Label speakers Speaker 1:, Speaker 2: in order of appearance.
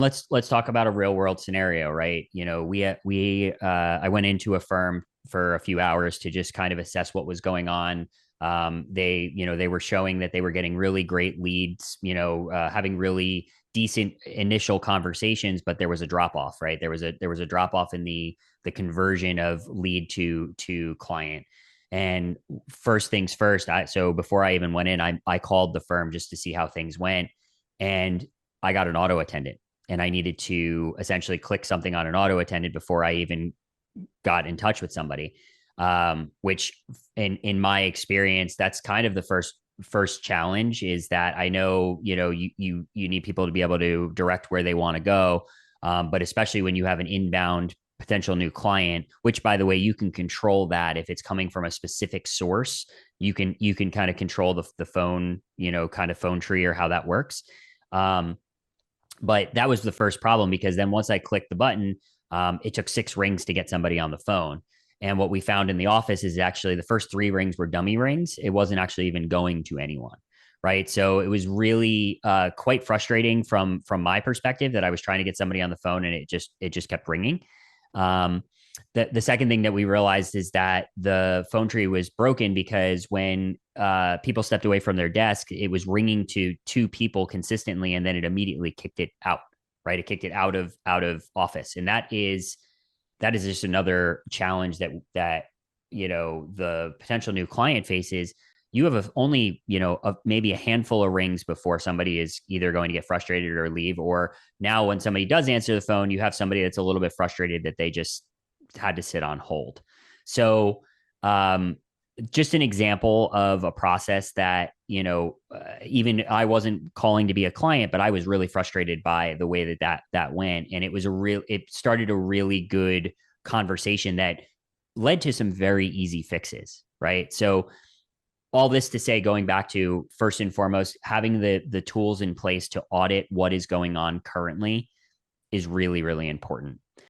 Speaker 1: Let's talk about a real world scenario, right? I went into a firm for a few hours to just kind of assess what was going on. They were showing that they were getting really great leads, having really decent initial conversations, but there was a drop off, right? There was a drop off in the conversion of lead to client. And first things first, so before I even went in, I called the firm just to see how things went, and I got an auto attendant, and I needed to essentially click something on an auto attendant before I even got in touch with somebody. Which in my experience, that's kind of the first challenge, is that I know, you need people to be able to direct where they want to go. But especially when you have an inbound potential new client, which, by the way, you can control that if it's coming from a specific source. You can kind of control the phone, kind of phone tree, or how that works. Um, but that was the first problem, because then once I clicked the button, it took 6 rings to get somebody on the phone. And what we found in the office is actually the first 3 rings were dummy rings. It wasn't actually even going to anyone. Right. So it was really quite frustrating from my perspective, that I was trying to get somebody on the phone and it just kept ringing. Um, the second thing that we realized is that the phone tree was broken, because when people stepped away from their desk, it was ringing to 2 people consistently, and then it immediately kicked it out. Right, it kicked it out of office, and that is just another challenge that the potential new client faces. You have only maybe a handful of rings before somebody is either going to get frustrated or leave, or now when somebody does answer the phone, you have somebody that's a little bit frustrated that they just had to sit on hold. So, um, just an example of a process that, even I wasn't calling to be a client, but I was really frustrated by the way that went. And it started a really good conversation that led to some very easy fixes. Right. So, all this to say, going back to, first and foremost, having the tools in place to audit what is going on currently is really, really important.